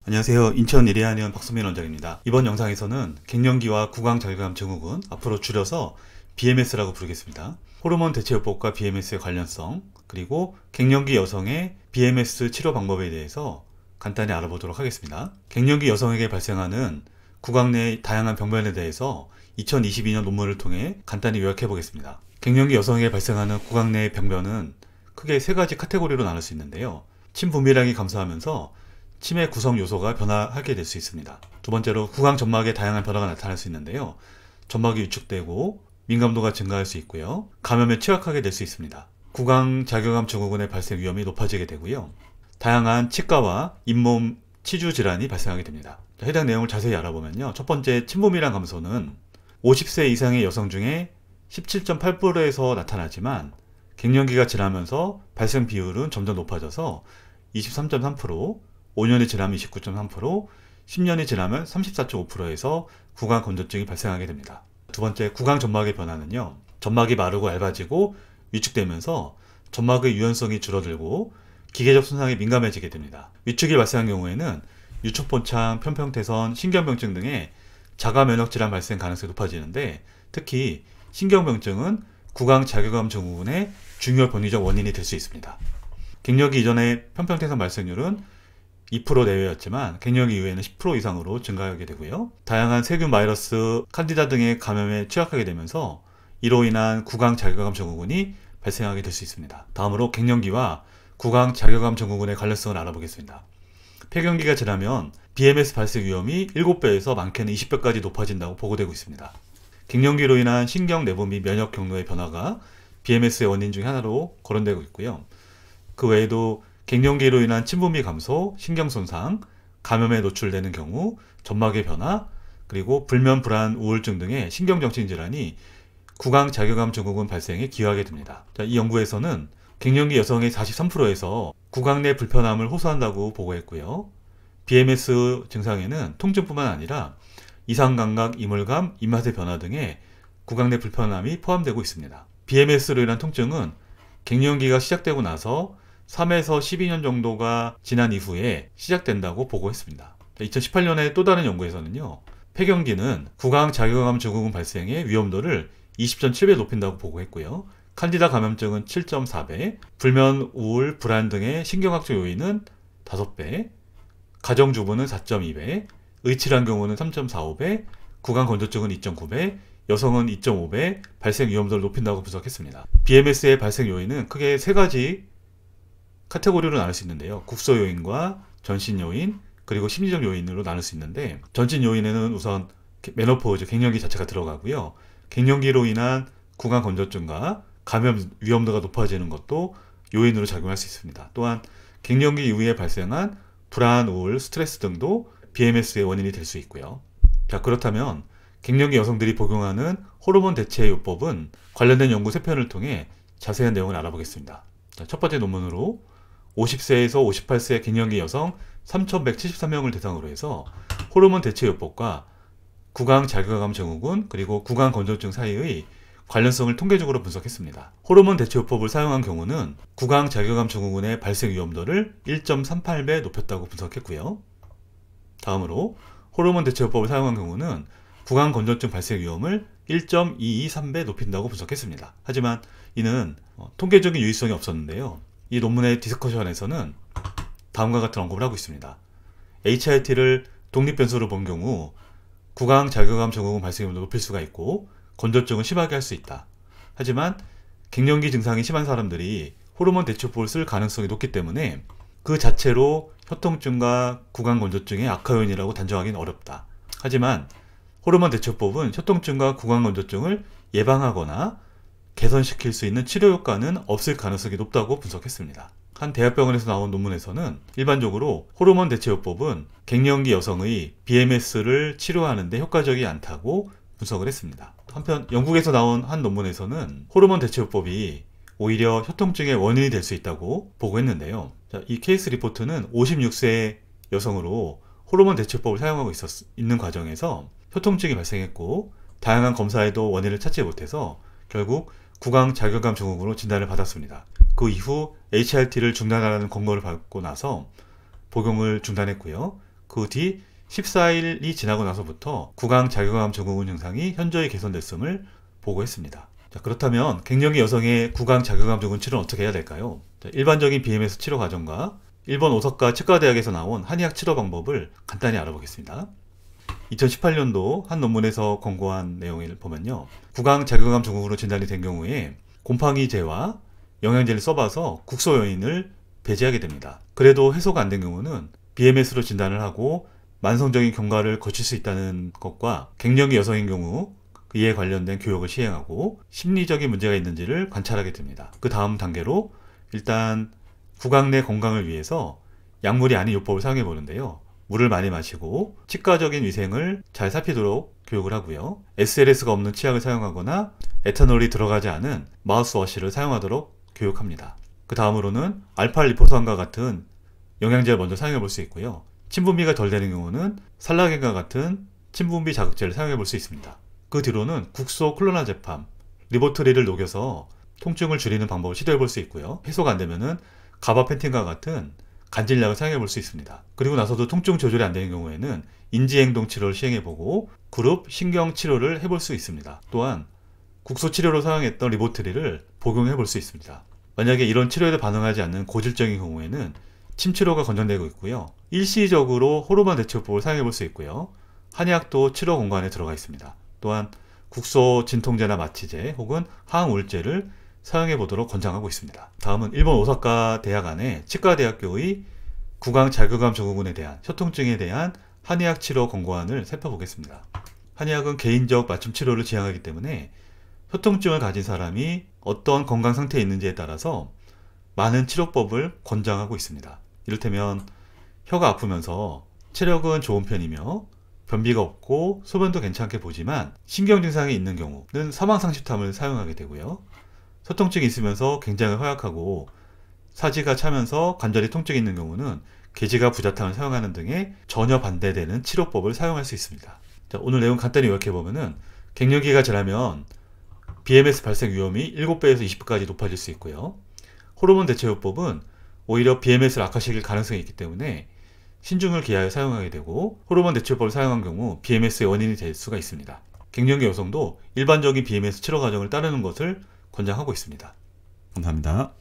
안녕하세요. 인천 이레아니언 박수민 원장입니다. 이번 영상에서는 갱년기와 구강절개감 증후군, 앞으로 줄여서 BMS라고 부르겠습니다. 호르몬 대체요법과 BMS의 관련성, 그리고 갱년기 여성의 BMS 치료 방법에 대해서 간단히 알아보도록 하겠습니다. 갱년기 여성에게 발생하는 구강 내 다양한 병변에 대해서 2022년 논문을 통해 간단히 요약해 보겠습니다. 갱년기 여성에게 발생하는 구강 내 병변은 크게 세 가지 카테고리로 나눌 수 있는데요. 침 분비량이 감소하면서 침의 구성 요소가 변화하게 될 수 있습니다. 두 번째로 구강 점막에 다양한 변화가 나타날 수 있는데요. 점막이 위축되고 민감도가 증가할 수 있고요. 감염에 취약하게 될 수 있습니다. 구강 자격암 증후군의 발생 위험이 높아지게 되고요. 다양한 치과와 잇몸 치주 질환이 발생하게 됩니다. 해당 내용을 자세히 알아보면요. 첫 번째, 침분비량 감소는 50세 이상의 여성 중에 17.8%에서 나타나지만 갱년기가 지나면서 발생 비율은 점점 높아져서 23.3%, 5년이 지나면 29.3%, 10년이 지나면 34.5%에서 구강 건조증이 발생하게 됩니다. 두 번째, 구강 점막의 변화는요. 점막이 마르고 얇아지고 위축되면서 점막의 유연성이 줄어들고 기계적 손상에 민감해지게 됩니다. 위축이 발생한 경우에는 유축본창, 편평태선, 신경병증 등의 자가면역 질환 발생 가능성이 높아지는데, 특히 신경병증은 구강 자격암 증후군의 중요 변이적 원인이 될 수 있습니다. 갱년기 이전의 편평태선 발생률은 2% 내외였지만 갱년기 이후에는 10% 이상으로 증가하게 되고요. 다양한 세균, 바이러스, 칸디다 등의 감염에 취약하게 되면서 이로 인한 구강 자격암 증후군이 발생하게 될 수 있습니다. 다음으로 갱년기와 구강 자격암 증후군의 관련성을 알아보겠습니다. 폐경기가 지나면 BMS 발생 위험이 7배에서 많게는 20배까지 높아진다고 보고되고 있습니다. 갱년기로 인한 신경 내분 및 면역 경로의 변화가 BMS의 원인 중 하나로 거론되고 있고요. 그 외에도 갱년기로 인한 침분비 감소, 신경손상, 감염에 노출되는 경우, 점막의 변화, 그리고 불면, 불안, 우울증 등의 신경정신 질환이 구강 자격암 증후군 발생에 기여하게 됩니다. 이 연구에서는 갱년기 여성의 43%에서 구강 내 불편함을 호소한다고 보고했고요. BMS 증상에는 통증뿐만 아니라 이상감각, 이물감, 입맛의 변화 등의 구강 내 불편함이 포함되고 있습니다. BMS로 인한 통증은 갱년기가 시작되고 나서 3에서 12년 정도가 지난 이후에 시작된다고 보고했습니다. 2018년에 또 다른 연구에서는요. 폐경기는 구강 자격암 증후군 발생의 위험도를 20.7배 높인다고 보고했고요. 칸디다 감염증은 7.4배, 불면, 우울, 불안 등의 신경학적 요인은 5배, 가정주부는 4.2배, 의치란 경우는 3.45배, 구강 건조증은 2.9배, 여성은 2.5배 발생 위험도를 높인다고 분석했습니다. BMS의 발생 요인은 크게 세 가지 카테고리로 나눌 수 있는데요. 국소 요인과 전신 요인, 그리고 심리적 요인으로 나눌 수 있는데, 전신 요인에는 우선 메노포즈, 갱년기 자체가 들어가고요. 갱년기로 인한 구강 건조증과 감염 위험도가 높아지는 것도 요인으로 작용할 수 있습니다. 또한 갱년기 이후에 발생한 불안, 우울, 스트레스 등도 BMS의 원인이 될 수 있고요. 자, 그렇다면 갱년기 여성들이 복용하는 호르몬 대체 요법은 관련된 연구 3편을 통해 자세한 내용을 알아보겠습니다. 자, 첫 번째 논문으로 50세에서 58세 갱년기 여성 3,173명을 대상으로 해서 호르몬 대체 요법과 구강 자격암 증후군, 그리고 구강 건조증 사이의 관련성을 통계적으로 분석했습니다. 호르몬 대체 요법을 사용한 경우는 구강 자격암 증후군의 발생 위험도를 1.38배 높였다고 분석했고요. 다음으로 호르몬 대체 요법을 사용한 경우는 구강 건조증 발생 위험을 1.223배 높인다고 분석했습니다. 하지만 이는 통계적인 유의성이 없었는데요. 이 논문의 디스커션에서는 다음과 같은 언급을 하고 있습니다. HRT를 독립변수로 본 경우 구강 자격암 증후군 발생 위험을 높일 수가 있고 건조증을 심하게 할 수 있다. 하지만 갱년기 증상이 심한 사람들이 호르몬 대체요법을 쓸 가능성이 높기 때문에 그 자체로 혀통증과 구강 건조증의 악화 요인이라고 단정하기는 어렵다. 하지만 호르몬 대체요법은 혀통증과 구강 건조증을 예방하거나 개선시킬 수 있는 치료 효과는 없을 가능성이 높다고 분석했습니다. 한 대학병원에서 나온 논문에서는 일반적으로 호르몬 대체요법은 갱년기 여성의 BMS를 치료하는 데 효과적이 않다고 분석을 했습니다. 한편 영국에서 나온 한 논문에서는 호르몬 대체요법이 오히려 혀통증의 원인이 될 수 있다고 보고했는데요. 자, 이 케이스 리포트는 56세 여성으로 호르몬 대체요법을 사용하고 있는 과정에서 혀통증이 발생했고, 다양한 검사에도 원인을 찾지 못해서 결국 구강 자격암 증후군으로 진단을 받았습니다. 그 이후 HRT를 중단하라는 권고를 받고 나서 복용을 중단했고요. 그 뒤 14일이 지나고 나서부터 구강 자극암 증후군 증상이 현저히 개선됐음을 보고했습니다. 자, 그렇다면 갱년기 여성의 구강 자극암 증후군 치료는 어떻게 해야 될까요? 자, 일반적인 BMS 치료 과정과 일본 오사카 치과대학에서 나온 한의학 치료 방법을 간단히 알아보겠습니다. 2018년도 한 논문에서 권고한 내용을 보면요. 구강 자극암 증후군으로 진단이 된 경우에 곰팡이제와 영양제를 써봐서 국소 요인을 배제하게 됩니다. 그래도 해소가 안 된 경우는 BMS로 진단을 하고 만성적인 경과를 거칠 수 있다는 것과 갱년기 여성인 경우 이에 관련된 교육을 시행하고 심리적인 문제가 있는지를 관찰하게 됩니다. 그 다음 단계로 일단 구강 내 건강을 위해서 약물이 아닌 요법을 사용해 보는데요. 물을 많이 마시고 치과적인 위생을 잘 살피도록 교육을 하고요. SLS가 없는 치약을 사용하거나 에탄올이 들어가지 않은 마우스워시를 사용하도록 교육합니다. 그 다음으로는 알파리포산과 같은 영양제를 먼저 사용해 볼 수 있고요. 침분비가 덜 되는 경우는 살라겐과 같은 침분비 자극제를 사용해 볼 수 있습니다. 그 뒤로는 국소 클로나제팜, 리보트리를 녹여서 통증을 줄이는 방법을 시도해 볼 수 있고요. 해소가 안 되면은 가바펜틴과 같은 간질약을 사용해 볼 수 있습니다. 그리고 나서도 통증 조절이 안 되는 경우에는 인지행동 치료를 시행해 보고 그룹 신경 치료를 해볼 수 있습니다. 또한 국소 치료로 사용했던 리보트리를 복용해 볼 수 있습니다. 만약에 이런 치료에도 반응하지 않는 고질적인 경우에는 침치료가 권장되고 있고요. 일시적으로 호르몬 대체요법을 사용해 볼 수 있고요. 한의학도 치료 공간에 들어가 있습니다. 또한 국소 진통제나 마취제 혹은 항우울제를 사용해 보도록 권장하고 있습니다. 다음은 일본 오사카 대학 안에 치과대학교의 구강 자극암 증후군에 대한 혀통증에 대한 한의학 치료 권고안을 살펴보겠습니다. 한의학은 개인적 맞춤 치료를 지향하기 때문에 혀통증을 가진 사람이 어떤 건강 상태에 있는지에 따라서 많은 치료법을 권장하고 있습니다. 이를테면 혀가 아프면서 체력은 좋은 편이며 변비가 없고 소변도 괜찮게 보지만 신경 증상이 있는 경우는 사망상시탐을 사용하게 되고요. 혀통증이 있으면서 굉장히 허약하고 사지가 차면서 관절이 통증이 있는 경우는 개지가 부자탐을 사용하는 등의 전혀 반대되는 치료법을 사용할 수 있습니다. 자, 오늘 내용 간단히 요약해보면 갱년기가 지나면 BMS 발생 위험이 7배에서 20배까지 높아질 수 있고요. 호르몬 대체요법은 오히려 BMS를 악화시킬 가능성이 있기 때문에 신중을 기하여 사용하게 되고 호르몬 대체요법을 사용한 경우 BMS의 원인이 될 수가 있습니다. 갱년기 여성도 일반적인 BMS 치료 과정을 따르는 것을 권장하고 있습니다. 감사합니다.